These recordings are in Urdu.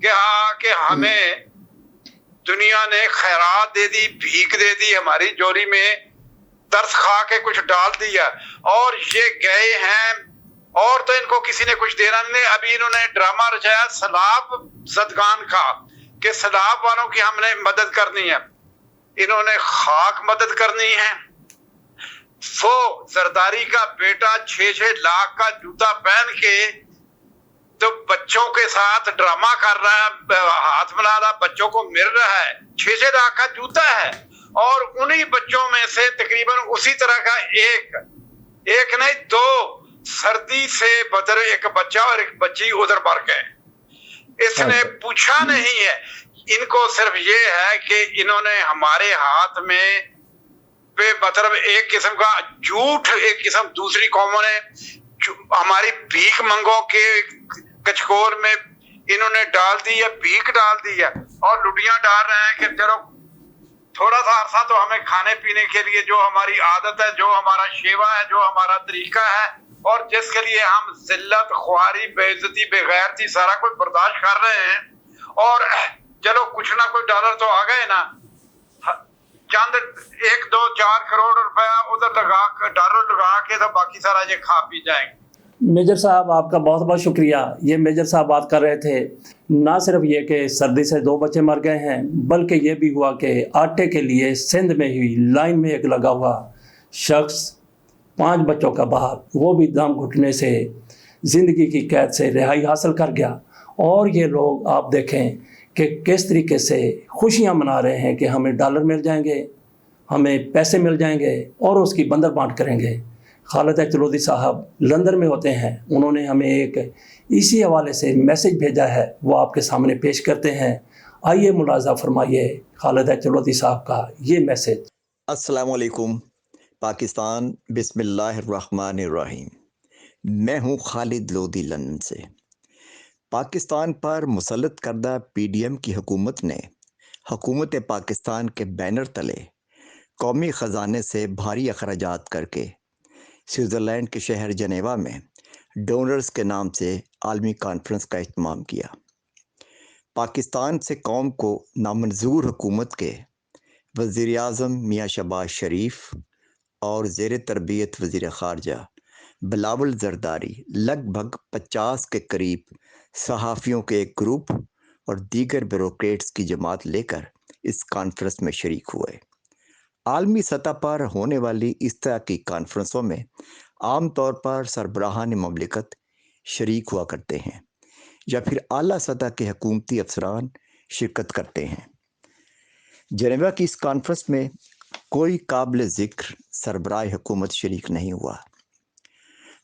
کہ ہمیں دنیا نے خیرات دے دی، بھیک دے دی، ہماری جوری میں ترس کھا کے کچھ ڈال دیا، اور یہ گئے ہیں اور تو ان کو کسی نے کچھ دینا نہیں۔ ابھی انہوں نے ڈرامہ رچایا سیلاب زدگان کا کہ سیلاب والوں کی ہم نے مدد کرنی ہے، انہوں نے خاک مدد کرنی ہے۔ زرداری کا بیٹا 6 لاکھ کا جوتا پہن کے تو بچوں کے ساتھ ڈرامہ کر رہا ہے، ہاتھ بنا رہا، بچوں کو مل رہا ہے، 6 لاکھ کا جوتا ہے، اور انہی بچوں میں سے تقریباً اسی طرح کا ایک نہیں 2 سردی سے بدر ایک بچہ اور ایک بچی ادھر مر گئے۔ اس نے پوچھا نہیں ہے، ان کو صرف یہ ہے کہ انہوں نے ہمارے ہاتھ میں مطلب ایک قسم کا جھوٹ، ایک قسم دوسری قوموں نے ہماری بھیک منگوں کے کچکول میں انہوں نے ڈال دی ہے، بھیک ڈال دی ہے، اور لڈیاں ڈال رہے ہیں کہ چلو تھوڑا سا عرصہ تو ہمیں کھانے پینے کے لیے جو ہماری عادت ہے، جو ہمارا شیوا ہے، جو ہمارا طریقہ ہے، اور جس کے لیے ہم ذلت، خواری، بے عزتی، بے غیرتی سارا کچھ برداشت کر رہے ہیں، اور چلو کچھ نہ کچھ ڈالر تو آ گئے نا، چند 1 2 4 کروڑ روپیہ ادھر لگا ڈالر لگا کے تو باقی سارا یہ کھا پی جائیں گے۔ میجر صاحب آپ کا بہت بہت شکریہ۔ یہ میجر صاحب بات کر رہے تھے، نہ صرف یہ کہ سردی سے 2 بچے مر گئے ہیں، بلکہ یہ بھی ہوا کہ آٹے کے لیے سندھ میں ہی لائن میں ایک لگا ہوا شخص 5 بچوں کا باپ، وہ بھی دم گھٹنے سے زندگی کی قید سے رہائی حاصل کر گیا۔ اور یہ لوگ آپ دیکھیں کہ کس طریقے سے خوشیاں منا رہے ہیں کہ ہمیں ڈالر مل جائیں گے، ہمیں پیسے مل جائیں گے، اور اس کی بندر بانٹ کریں گے۔ خالد چلودی صاحب لندن میں ہوتے ہیں، انہوں نے ہمیں ایک اسی حوالے سے میسج بھیجا ہے، وہ آپ کے سامنے پیش کرتے ہیں۔ آئیے ملاحظہ فرمائیے خالد چلودی صاحب کا یہ میسج۔ السلام علیکم پاکستان، بسم اللہ الرحمن الرحیم۔ میں ہوں خالد لودھی لندن سے۔ پاکستان پر مسلط کردہ پی ڈی ایم کی حکومت نے حکومت پاکستان کے بینر تلے قومی خزانے سے بھاری اخراجات کر کے سوئٹزرلینڈ کے شہر جنیوا میں ڈونرز کے نام سے عالمی کانفرنس کا اہتمام کیا۔ پاکستان سے قوم کو نامنظور حکومت کے وزیر اعظم میاں شہباز شریف اور زیر تربیت وزیر خارجہ بلاول زرداری لگ بھگ 50 کے قریب صحافیوں کے ایک گروپ اور دیگر بیوروکریٹس کی جماعت لے کر اس کانفرنس میں شریک ہوئے۔ عالمی سطح پر ہونے والی اس طرح کی کانفرنسوں میں عام طور پر سربراہان مملکت شریک ہوا کرتے ہیں یا پھر اعلیٰ سطح کے حکومتی افسران شرکت کرتے ہیں۔ جنیوا کی اس کانفرنس میں کوئی قابل ذکر سربراہ حکومت شریک نہیں ہوا۔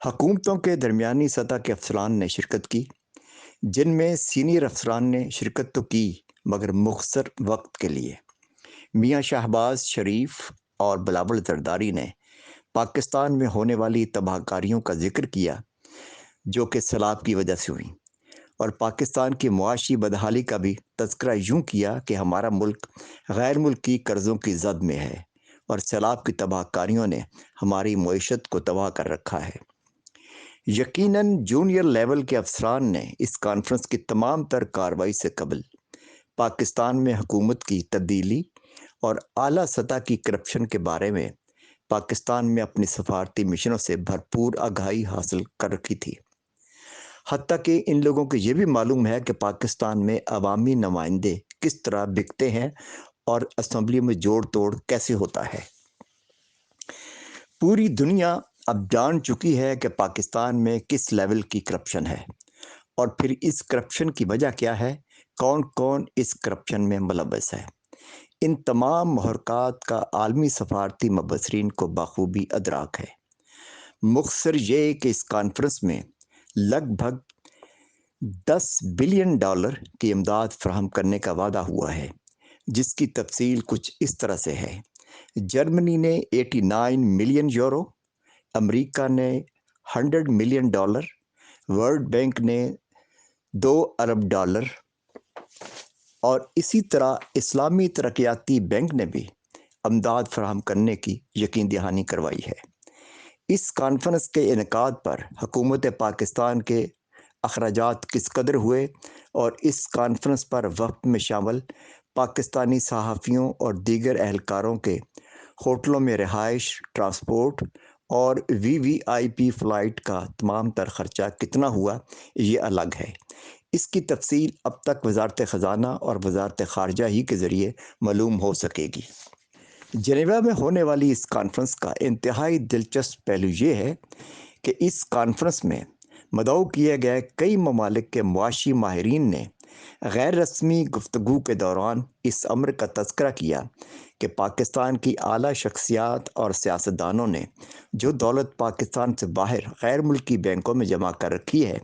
حکومتوں کے درمیانی سطح کے افسران نے شرکت کی، جن میں سینئر افسران نے شرکت تو کی مگر مختصر وقت کے لیے۔ میاں شہباز شریف اور بلاول زرداری نے پاکستان میں ہونے والی تباہ کاریوں کا ذکر کیا جو کہ سیلاب کی وجہ سے ہوئی، اور پاکستان کی معاشی بدحالی کا بھی تذکرہ یوں کیا کہ ہمارا ملک غیر ملکی قرضوں کی زد میں ہے اور سیلاب کی تباہ کاریوں نے ہماری معیشت کو تباہ کر رکھا ہے۔ یقیناً جونیئر لیول کے افسران نے اس کانفرنس کی تمام تر کارروائی سے قبل پاکستان میں حکومت کی تبدیلی اور اعلیٰ سطح کی کرپشن کے بارے میں پاکستان میں اپنی سفارتی مشنوں سے بھرپور آگاہی حاصل کر رکھی تھی۔ حتیٰ کہ ان لوگوں کو یہ بھی معلوم ہے کہ پاکستان میں عوامی نمائندے کس طرح بکتے ہیں اور اسمبلی میں جوڑ توڑ کیسے ہوتا ہے۔ پوری دنیا اب جان چکی ہے کہ پاکستان میں کس لیول کی کرپشن ہے، اور پھر اس کرپشن کی وجہ کیا ہے، کون کون اس کرپشن میں ملوث ہے۔ ان تمام محرکات کا عالمی سفارتی مبصرین کو بخوبی ادراک ہے۔ مختصر یہ کہ اس کانفرنس میں لگ بھگ $10 بلین کی امداد فراہم کرنے کا وعدہ ہوا ہے، جس کی تفصیل کچھ اس طرح سے ہے۔ جرمنی نے 89 ملین یورو، امریکہ نے $100 ملین، ورلڈ بینک نے $2 ارب، اور اسی طرح اسلامی ترقیاتی بینک نے بھی امداد فراہم کرنے کی یقین دہانی کروائی ہے۔ اس کانفرنس کے انعقاد پر حکومت پاکستان کے اخراجات کس قدر ہوئے اور اس کانفرنس پر وفد میں شامل پاکستانی صحافیوں اور دیگر اہلکاروں کے ہوٹلوں میں رہائش، ٹرانسپورٹ اور وی آئی پی فلائٹ کا تمام تر خرچہ کتنا ہوا، یہ الگ ہے۔ اس کی تفصیل اب تک وزارت خزانہ اور وزارت خارجہ ہی کے ذریعے معلوم ہو سکے گی۔ جنیوا میں ہونے والی اس کانفرنس کا انتہائی دلچسپ پہلو یہ ہے کہ اس کانفرنس میں مدعو کیے گئے کئی ممالک کے معاشی ماہرین نے غیر رسمی گفتگو کے دوران اس امر کا تذکرہ کیا کہ پاکستان کی اعلیٰ شخصیات اور سیاستدانوں نے جو دولت پاکستان سے باہر غیر ملکی بینکوں میں جمع کر رکھی ہے،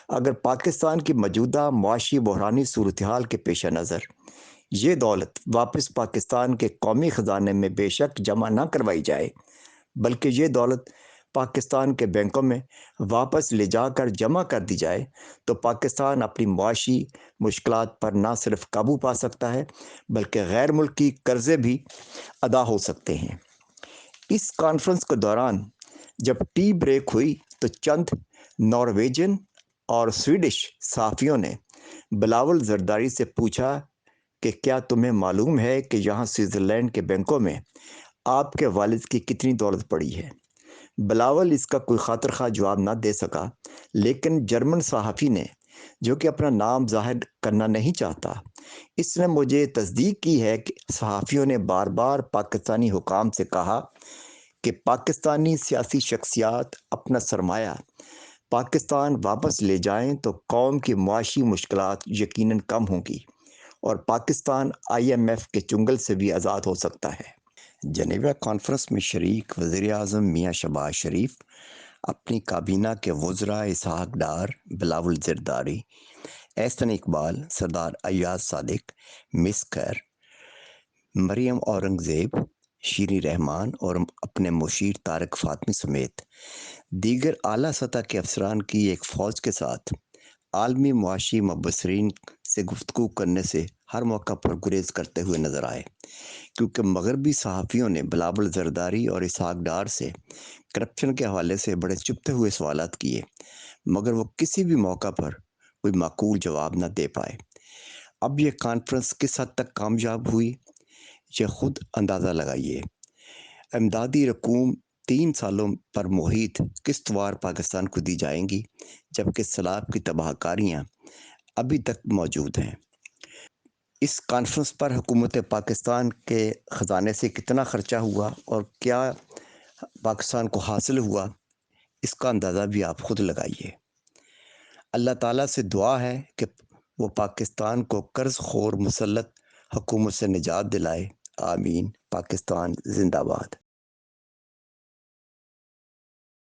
اگر پاکستان کی موجودہ معاشی بحرانی صورتحال کے پیش نظر یہ دولت واپس پاکستان کے قومی خزانے میں بے شک جمع نہ کروائی جائے، بلکہ یہ دولت پاکستان کے بینکوں میں واپس لے جا کر جمع کر دی جائے تو پاکستان اپنی معاشی مشکلات پر نہ صرف قابو پا سکتا ہے بلکہ غیر ملکی قرضے بھی ادا ہو سکتے ہیں۔ اس کانفرنس کے دوران جب ٹی بریک ہوئی تو چند نارویجن اور سویڈش صحافیوں نے بلاول زرداری سے پوچھا کہ کیا تمہیں معلوم ہے کہ یہاں سوئٹزرلینڈ کے بینکوں میں آپ کے والد کی کتنی دولت پڑی ہے؟ بلاول اس کا کوئی خاطر خواہ جواب نہ دے سکا، لیکن جرمن صحافی نے، جو کہ اپنا نام ظاہر کرنا نہیں چاہتا، اس نے مجھے تصدیق کی ہے کہ صحافیوں نے بار بار پاکستانی حکام سے کہا کہ پاکستانی سیاسی شخصیات اپنا سرمایہ پاکستان واپس لے جائیں تو قوم کی معاشی مشکلات یقیناً کم ہوں گی اور پاکستان IMF کے چنگل سے بھی آزاد ہو سکتا ہے۔ جنیوا کانفرنس میں شریک وزیر اعظم میاں شہباز شریف اپنی کابینہ کے وزراء اسحاق ڈار، بلاول زرداری، احسن اقبال، سردار ایاز صادق، مس خیر، مریم اورنگزیب، شیریں رحمان اور اپنے مشیر طارق فاطمی سمیت دیگر اعلیٰ سطح کے افسران کی ایک فوج کے ساتھ عالمی معاشی مبصرین سے گفتگو کرنے سے ہر موقع پر گریز کرتے ہوئے نظر آئے، کیونکہ مغربی صحافیوں نے بلاول زرداری اور اسحاق ڈار سے کرپشن کے حوالے سے بڑے چپتے ہوئے سوالات کیے، مگر وہ کسی بھی موقع پر کوئی معقول جواب نہ دے پائے۔ اب یہ کانفرنس کس حد تک کامیاب ہوئی، یہ خود اندازہ لگائیے۔ امدادی رقوم 3 سالوں پر محیط قسط وار پاکستان کو دی جائیں گی، جبکہ سیلاب کی تباہ کاریاں ابھی تک موجود ہیں۔ اس کانفرنس پر حکومت پاکستان کے خزانے سے کتنا خرچہ ہوا اور کیا پاکستان کو حاصل ہوا، اس کا اندازہ بھی آپ خود لگائیے۔ اللہ تعالیٰ سے دعا ہے کہ وہ پاکستان کو قرض خور مسلط حکومت سے نجات دلائے۔ آمین۔ پاکستان زندہ باد۔